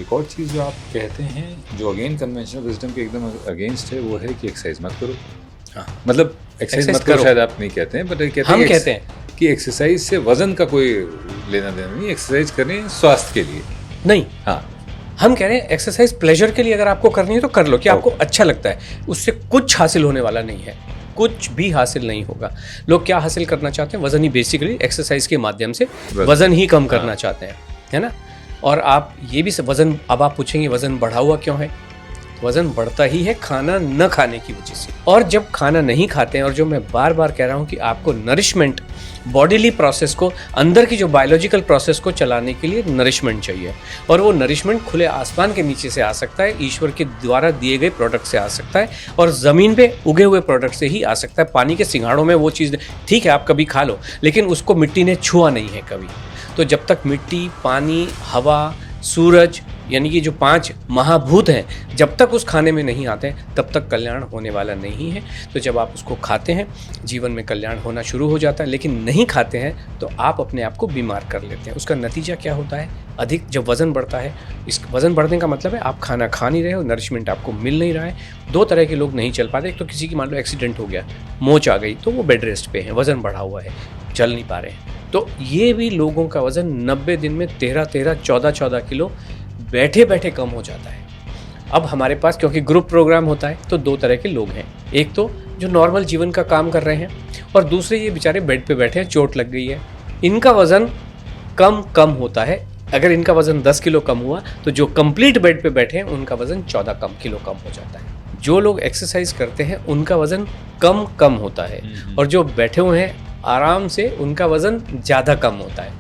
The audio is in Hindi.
एक और चीज़ जो आप कहते हैं, जो अगेन कन्वेंशनल विजडम के एकदम अगेंस्ट है, वो है कि एक्सरसाइज मत करो। हाँ, मतलब एक्सरसाइज मत करो शायद आप नहीं कहते हैं, बट हम कहते हैं कि एक्सरसाइज से वजन का कोई लेना देना नहीं, एक्सरसाइज करें स्वास्थ्य के लिए। नहीं, हाँ, हम कह रहे हैं एक्सरसाइज प्लेजर के लिए अगर आपको करनी है तो कर लो, कि आपको अच्छा लगता है, उससे कुछ हासिल होने वाला नहीं है, कुछ भी हासिल नहीं होगा। लोग क्या हासिल करना चाहते हैं? वजन ही, बेसिकली एक्सरसाइज के माध्यम से वजन ही कम करना चाहते हैं, है ना। और आप ये भी वजन, अब आप पूछेंगे वजन बढ़ा हुआ क्यों है? वजन बढ़ता ही है खाना न खाने की वजह से। और जब खाना नहीं खाते हैं, और जो मैं बार बार कह रहा हूँ कि आपको नरिशमेंट, बॉडीली प्रोसेस को, अंदर की जो बायोलॉजिकल प्रोसेस को चलाने के लिए नरिशमेंट चाहिए, और वो नरिशमेंट खुले आसमान के नीचे से आ सकता है, ईश्वर के द्वारा दिए गए प्रोडक्ट से आ सकता है, और ज़मीन पे उगे हुए प्रोडक्ट से ही आ सकता है। पानी के सिंघाड़ों में वो चीज़ ठीक है, आप कभी खा लो, लेकिन उसको मिट्टी ने छुआ नहीं है कभी। तो जब तक मिट्टी, पानी, हवा, सूरज, यानी कि जो 5 महाभूत हैं, जब तक उस खाने में नहीं आते हैं, तब तक कल्याण होने वाला नहीं है। तो जब आप उसको खाते हैं, जीवन में कल्याण होना शुरू हो जाता है। लेकिन नहीं खाते हैं तो आप अपने आप को बीमार कर लेते हैं। उसका नतीजा क्या होता है? अधिक जब वज़न बढ़ता है, इस वज़न बढ़ने का मतलब है आप खाना खा नहीं रहे हो, नरिशमेंट आपको मिल नहीं रहा है। 2 तरह के लोग नहीं चल पाते। एक तो किसी की मान लो एक्सीडेंट हो गया, मोच आ गई, तो वो बेड रेस्ट पे है, वज़न बढ़ा हुआ है, चल नहीं पा रहे हैं। तो ये भी लोगों का वज़न 90 दिन में 13-13, 14-14 किलो बैठे बैठे कम हो जाता है। अब हमारे पास क्योंकि ग्रुप प्रोग्राम होता है, तो 2 तरह के लोग हैं। एक तो जो नॉर्मल जीवन का काम कर रहे हैं, और दूसरे ये बेचारे बेड पे बैठे हैं, चोट लग गई है, इनका वज़न कम होता है। अगर इनका वज़न 10 किलो कम हुआ, तो जो कंप्लीट बेड पे बैठे हैं उनका वज़न 14 किलो कम हो जाता है। जो लोग एक्सरसाइज करते हैं उनका वज़न कम होता है, और जो बैठे हुए हैं आराम से, उनका वज़न ज़्यादा कम होता है।